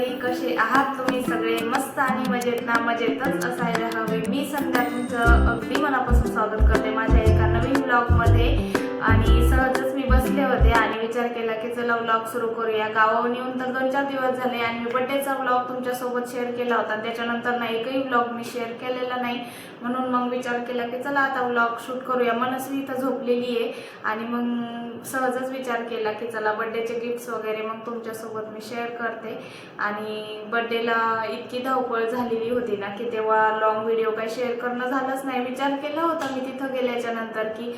मंडळी, कसे आहात तुम्ही सगळे? मस्त आणि मजेत ना? मजेतच असायला हवे। मी संध्या तुमचं अगदी मनापासून स्वागत करते माझ्या एका नवीन ब्लॉगमध्ये। आणि सहजच मी बसले होते आणि विचार केला की चला व्लॉग सुरू करूया। गावाहून येऊन तर 2-4 दिवस झाले आणि मी बर्थडेचा व्लॉग तुमच्यासोबत शेअर केला होता, त्याच्यानंतर ना एकही व्लॉग मी शेअर केलेला नाही। म्हणून मग विचार केला की चला आता व्लॉग शूट करूया। मनस्वी इथं झोपलेली आहे आणि मग सहजच विचार केला की चला बर्थडेचे गिफ्ट्स वगैरे मग तुमच्यासोबत मी शेअर करते। आणि बर्थडेला इतकी धावपळ झालेली होती ना की तेव्हा लॉंग व्हिडिओ काही शेअर करणं झालंच नाही। विचार केला होता मी तिथं गेल्याच्या नंतर की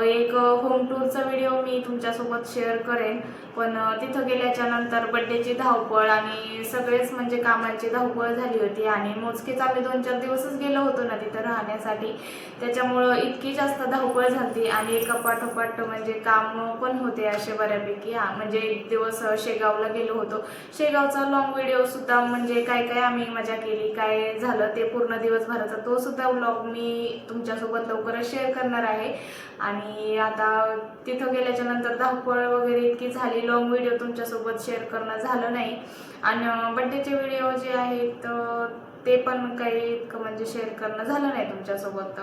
एक होम टूरचा व्हिडिओ मी तुमच्यासोबत शेअर करेन, पण तिथं गेल्याच्या नंतर बर्थडेची धावपळ आणि सगळेच म्हणजे कामांची धावपळ झाली होती आणि मोजकेच आम्ही 2-4 दिवसच गेलो होतो ना तिथं राहण्यासाठी, त्याच्यामुळं इतकी जास्त धावपळ झाली आणि एका पाठोपाठ म्हणजे काम पण होते असे बऱ्यापैकी। म्हणजे एक दिवस शेगावला गेलो होतो, शेगावचा लॉंग व्हिडिओ सुद्धा म्हणजे काय काय आम्ही मजा केली, काय झालं ते पूर्ण दिवसभराचा तो सुद्धा व्लॉग मी तुमच्यासोबत लवकरच शेअर करणार आहे। आणि आता तिथं गेल्याच्या नंतर धावपळ वगैरे इतकी झाली, लॉंग व्हिडिओ तुमच्यासोबत शेअर करणं झालं नाही। आणि बर्थडेचे व्हिडिओ जे आहेत ते पण काही इतकं म्हणजे शेअर करणं झालं नाही तुमच्यासोबत।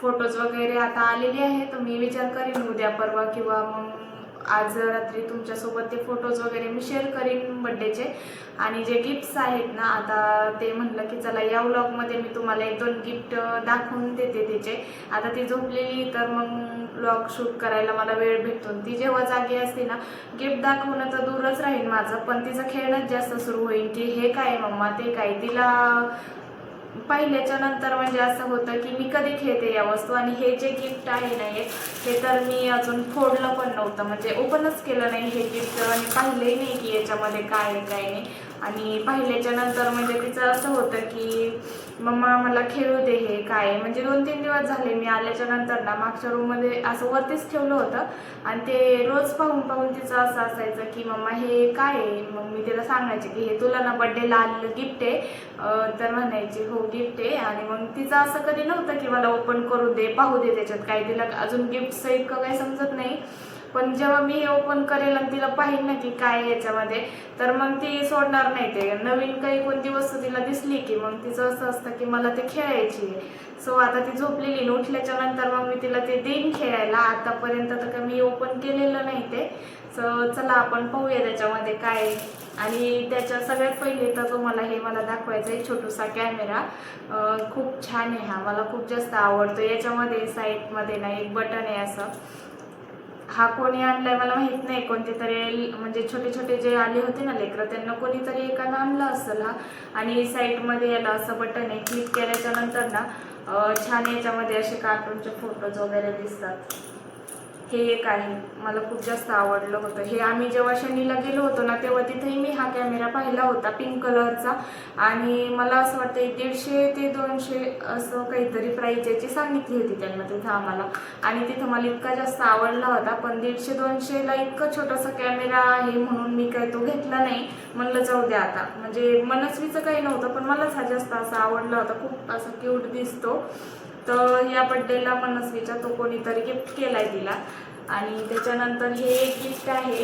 फोटोज वगैरे आता आलेले आहेत, मी विचार करीन उद्या परवा किंवा मग आज रात्री तुमच्यासोबत ते फोटोज वगैरे मी शेअर करीन बर्थडेचे। आणि जे गिफ्ट्स आहेत ना आता ते म्हटलं की चला या व्लॉगमध्ये मी तुम्हाला 1-2 गिफ्ट दाखवून देते तिचे। आता ती झोपलेली तर मग व्लॉग शूट करायला मला वेळ भेटतो, ती जेव्हा जागी असते ना गिफ्ट दाखवणं तर दूरच राहील माझं, पण तिचं खेळणंच जास्त सुरू होईल की हे काय मम्मा ते काय। तिला पाहिल्याच्या नंतर म्हणजे असं होतं की मी कधी खेळते या वस्तू। आणि हे जे गिफ्ट आहे ना हे तर मी अजून फोडलं पण नव्हतं, म्हणजे ओपनच केलं नाही हे गिफ्ट आणि पाहिलंही नाही की याच्यामध्ये काय आहे काय नाही। आणि पाहिल्याच्या नंतर म्हणजे तिचं असं होतं की मम्मा मला खेळू दे हे काय। म्हणजे 2-3 दिवस झाले मी आल्याच्या नंतर ना मागच्या रूममध्ये असं वरतीच ठेवलं होतं आणि ते रोज पाहून पाहून तिचं असं असायचं की मम्मा हे काय आहे। मग मी तिला सांगायचे की हे तुला ना बर्थडेला आलेलं गिफ्ट आहे, तर म्हणायची हो गिफ्ट आहे। आणि मग तिचं असं कधी नव्हतं की मला ओपन करू दे पाहू दे त्याच्यात काय, तिला अजून गिफ्टचं इतकं काही समजत नाही। पण जेव्हा मी हे ओपन करेल आणि तिला पाहिल ना की काय याच्यामध्ये तर मग ती सोडणार नाही ते। नवीन काही कोणती वस्तू तिला दिसली की मग तिचं असं असतं की मला ते खेळायची आहे। सो आता ती झोपलेली, उठल्याच्या नंतर मग मी तिला ते देईन खेळायला। आतापर्यंत तर का मी ओपन केलेलं नाही ते। सो चला आपण पाहूया त्याच्यामध्ये काय। आणि त्याच्या सगळ्यात पहिले तर मला मला दाखवायचा आहे छोटूसा कॅमेरा, खूप छान आहे हा, मला खूप जास्त आवडतो। याच्यामध्ये साईडमध्ये ना एक बटन आहे असं, हा कोणी आणलाय मला माहित नाही, कोणते तरी म्हणजे छोटे छोटे जे आले होते ना लेकरं त्यांना कोणीतरी एकानं आणला असेल हा। आणि साईडमध्ये याला असं बटन आहे, क्लिक केल्याच्या नंतर ना छान याच्यामध्ये असे कार्टूनचे फोटोज वगैरे दिसतात। हे एक आहे, मला खूप जास्त आवडलं होतं हे। आम्ही जेव्हा शनीला गेलो होतो ना तेव्हा तिथेही मी हा कॅमेरा पाहिला होता पिंक कलरचा, आणि मला असं वाटतं 150 ते 200 असं काहीतरी प्राईस याची सांगितली होती त्यांना तिथं आम्हाला। आणि तिथं मला इतका जास्त आवडला होता, पण 150-200ला इतकं छोटासा कॅमेरा आहे म्हणून मी काय तो घेतला नाही। म्हणलं जाऊ द्या आता, म्हणजे मनस्वीचं काही नव्हतं पण मलाच हा जास्त असा आवडला होता, खूप असा क्यूट दिसतो। तर या बर्थडेला मनस्वीचा तो कोणीतरी गिफ्ट केलाय तिला। आणि त्याच्यानंतर हे एक गिफ्ट आहे,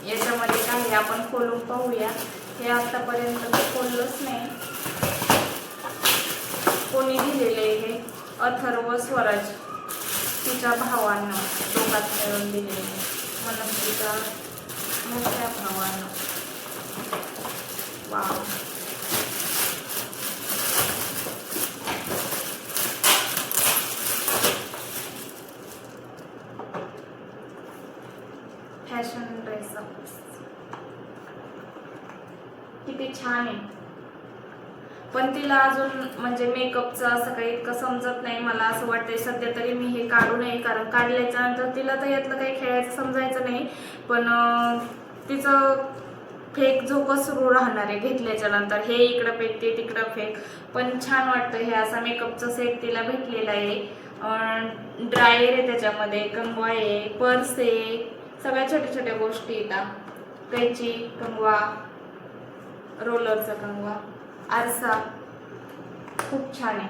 याच्यामध्ये काय आपण खोलून पाहूया। हे आतापर्यंत खोललंच नाही, कोणी दिलेले हे अथर्व स्वराज तिच्या भावानं दोघात मिळून दिलेले, मनस्वीच्या मोठ्या भावानं। वाव, फॅशन ड्रेस किती छान आहे। पण तिला अजून म्हणजे मेकअपचं असं काही इतकं समजत नाही, मला असं वाटतंय सध्या तरी मी हे काढू नये, कारण काढल्याच्या नंतर तिला तर यातलं काही खेळायचं समजायचं नाही। पण तिचं फेक झोपच सुरू राहणार आहे घेतल्याच्या नंतर, हे इकडं फेक ते तिकडं फेक। पण छान वाटतं हे असा मेकअपचा सेट तिला भेटलेला आहे। ड्रायर आहे त्याच्यामध्ये, कंगवा आहे, पर्स आहे, सगळ्या छोट्या छोट्या गोष्टी येतात, कैची, कंगवा, रोलरचा कंगवा, आरसा, खूप छान आहे।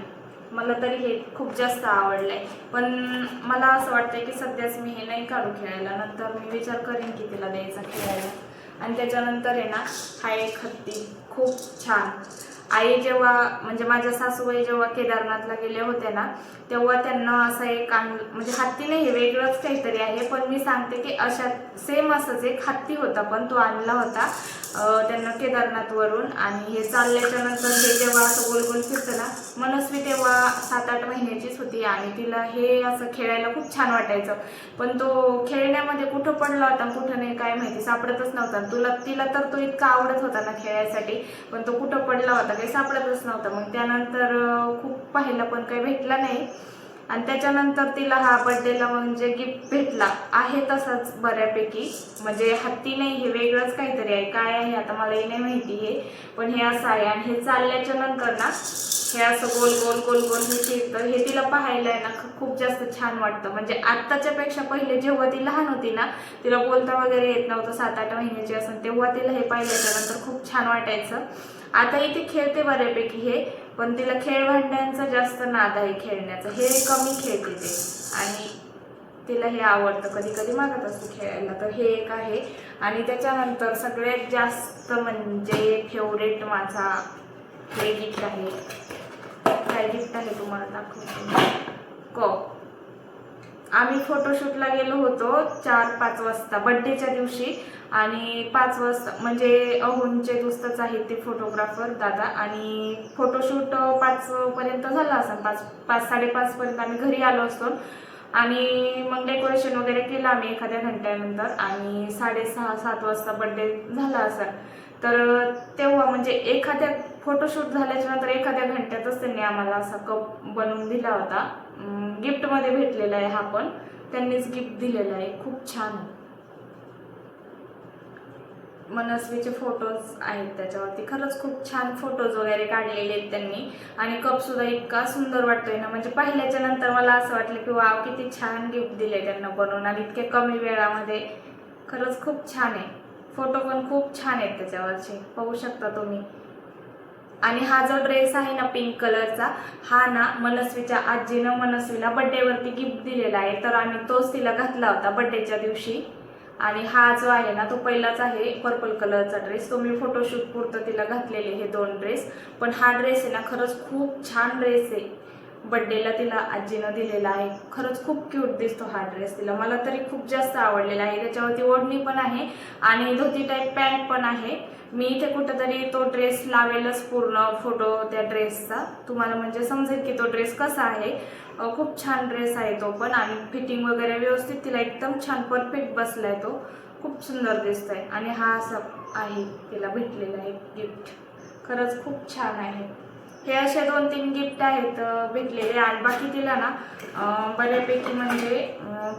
मला तरी हे खूप जास्त आवडलंय, पण मला असं वाटतंय की सध्याच मी हे नाही काढू खेळायला, नंतर मी विचार करेन की तिला द्यायचा खेळायला। आणि त्याच्यानंतर आहे ना हा एक हत्ती खूप छान. आई जेव्हा म्हणजे माझ्या सासूबाई जेव्हा केदारनाथला गेल्या होत्या ना तेव्हा त्यांना असं एक म्हणजे हत्ती नाही, हे वेगळंच काहीतरी आहे, पण मी सांगते की अशा सेम असंच एक हत्ती होता, पण तो आणला होता त्यांना केदारनाथवरून. आणि हे चालल्याच्या नंतर हे जेव्हा असं गोल गोल फिरतं ना, मनस्वी तेव्हा 7-8 महिन्याचीच होती आणि तिला हे असं खेळायला खूप छान वाटायचं, पण तो खेळण्यामध्ये कुठं पडला होता कुठं नाही काय माहिती, सापडतच नव्हता. तिला तर तो इतका आवडत होता ना खेळायसाठी, पण तो कुठं पडला होता काही सापडतच नव्हता. मग त्यानंतर खूप पाहिलं पण काही भेटला नाही. आणि त्याच्यानंतर तिला हा बर्थडेला म्हणजे गिफ्ट भेटला आहे तसंच बऱ्यापैकी, म्हणजे हत्ती नाही, हे वेगळंच काहीतरी आहे, काय आहे आता मलाही नाही माहिती हे, पण हे असं आहे. आणि हे चालल्याच्या नंतर ना हे असं गोल गोल गोल गोल हे फिरतं, हे तिला पाहायला आहे ना खूप जास्त छान वाटतं. म्हणजे आत्ताच्या पेक्षा पहिले जेव्हा ती लहान होती ना, तिला बोलता वगैरे येत नव्हतं, 7-8 महिन्याची असून, तेव्हा तिला हे पाहिल्याच्या नंतर खूप छान वाटायचं. आता इथे खेळते बऱ्यापैकी हे, पण तिला खेळ भांड्यांचा जास्त नाद आहे खेळण्याचं, हे कमी खेळते ते आणि तिला हे आवडतं, कधी कधी मागत असते खेळायला. तर हे एक आहे. आणि त्याच्यानंतर सगळ्यात जास्त म्हणजे फेवरेट माझा हे गिफ्ट आहे. काय गिफ्ट आहे तुम्हाला दाखवते. आम्ही फोटोशूटला गेलो होतो 4-5 वाजता बड्डेच्या दिवशी, आणि 5 वाजता म्हणजे अहोंचे दोस्तच आहेत ते फोटोग्राफर दादा, आणि फोटोशूट 5 पर्यंत झाला असेल, 5-5:30 पर्यंत आम्ही घरी आलो असतो. आणि मग डेकोरेशन वगैरे केलं आम्ही एखाद्या घंट्यानंतर, आणि 6:30-7 वाजता बड्डे झाला असेल. तर तेव्हा म्हणजे एखाद्या फोटोशूट झाल्याच्या नंतर एखाद्या घंट्यातच त्यांनी आम्हाला असा कप बनवून दिला होता, गिफ्टमध्ये भेटलेला आहे हा, पण त्यांनीच गिफ्ट दिलेला आहे, खूप छान. मनस्वीचे फोटोज आहेत त्याच्यावरती, खरंच खूप छान फोटोज वगैरे काढलेले आहेत त्यांनी. आणि कप सुद्धा इतका सुंदर वाटतोय ना, म्हणजे पाहिल्याच्या नंतर मला असं वाटलं की वाव किती छान गिफ्ट दिले त्यांना बनवून, आणि इतक्या कमी वेळामध्ये. खरंच खूप छान आहे, फोटो पण खूप छान आहेत त्याच्यावरचे, पाहू शकता तुम्ही. आणि हा जो ड्रेस आहे ना पिंक कलरचा, हा ना मनस्वीच्या आजीनं मनस्वीला बड्डेवरती गिफ्ट दिलेला आहे, तर आम्ही तोच तिला घातला होता बड्डेच्या दिवशी. आणि हा जो आहे ना तो पहिलाच आहे पर्पल कलरचा ड्रेस, तो मी फोटोशूट पुरतं तिला घातलेले हे 2 ड्रेस. पण हा ड्रेस आहे ना खरंच खूप छान ड्रेस आहे, बड्डेला तिला आजीनं दिलेला आहे, खरंच खूप क्यूट दिसतो हा ड्रेस तिला, मला तरी खूप जास्त आवडलेला आहे. त्याच्यावरती ओढणी पण आहे आणि धोती टाईप पॅन्ट पण आहे. मी इथे कुठंतरी तो ड्रेस लावेलच पूर्ण फोटो त्या ड्रेसचा, तुम्हाला म्हणजे समजेल की तो ड्रेस कसा आहे. खूप छान ड्रेस आहे तो पण, आणि फिटिंग वगैरे व्यवस्थित तिला एकदम छान परफेक्ट बसलाय तो, खूप सुंदर दिसतोय. आणि हा असा आहे तिला भेटलेला आहे गिफ्ट, खरंच खूप छान आहे. हे असे 2-3 गिफ्ट आहेत भेटलेले, आणि बाकी तिला ना बऱ्यापैकी म्हणजे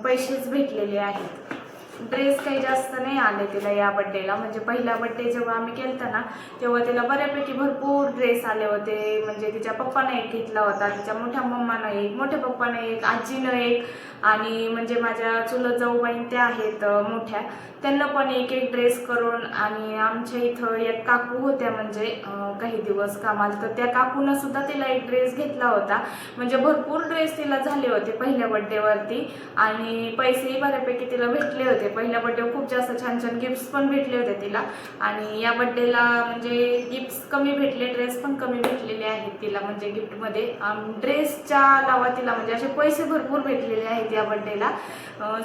पैसेच भेटलेले आहेत. ड्रेस काही जास्त नाही आले तिला या बड्डेला, म्हणजे पहिला बड्डे जेव्हा आम्ही केलता ना तेव्हा तिला बऱ्यापैकी भरपूर ड्रेस आले होते. म्हणजे तिच्या पप्पाने एक घेतला होता, तिच्या मोठ्या मम्मानं एक, मोठ्या पप्पाने एक, आजीनं एक, आणि म्हणजे माझ्या चुलत जाऊबाई त्या आहेत मोठ्या, त्यांना पण एक एक ड्रेस करून. आणि आमच्या इथं एक काकू होत्या म्हणजे काही दिवस कामाला, तर त्या काकूनं सुद्धा तिला एक ड्रेस घेतला होता. म्हणजे भरपूर ड्रेस तिला झाले होते पहिल्या बड्डेवरती, आणि पैसेही बऱ्यापैकी तिला भेटले होते. पहिल्या बड्डेवर खूप जास्त छान छान गिफ्ट्स पण भेटले होते तिला, आणि या बड्डेला म्हणजे गिफ्ट्स कमी भेटले, ड्रेस पण कमी भेटलेले आहेत तिला, म्हणजे गिफ्टमध्ये ड्रेसच्या अलावा तिला म्हणजे असे पैसे भरपूर भेटलेले आहेत या बड्डेला.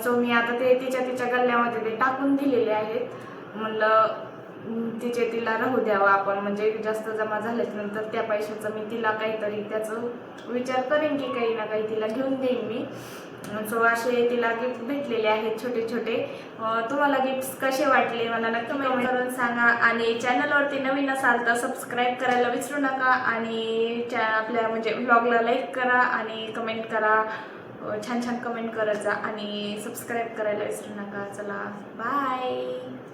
सो मी आता ते तिच्या गल्ल्यामध्ये ते टाकून दिलेले आहेत, म्हणलं तिला राहू द्यावं आपण, म्हणजे जास्त जमा झाल्यानंतर त्या पैशाचं मी तिला काहीतरी त्याचं विचार करेन की काही ना काही तिला घेऊन देईन मी. सो असे तिला गिफ्ट भेटलेले आहेत छोटे छोटे. तुम्हाला गिफ्ट्स कसे वाटले मला नक्की कमेंट करून सांगा, आणि चॅनलवरती नवीन असाल तर सबस्क्राईब करायला विसरू नका, आणि आपल्या म्हणजे व्लॉगला लाईक करा आणि कमेंट करा, छान छान कमेंट करत जा, आणि सबस्क्राईब करायला विसरू नका. चला बाय.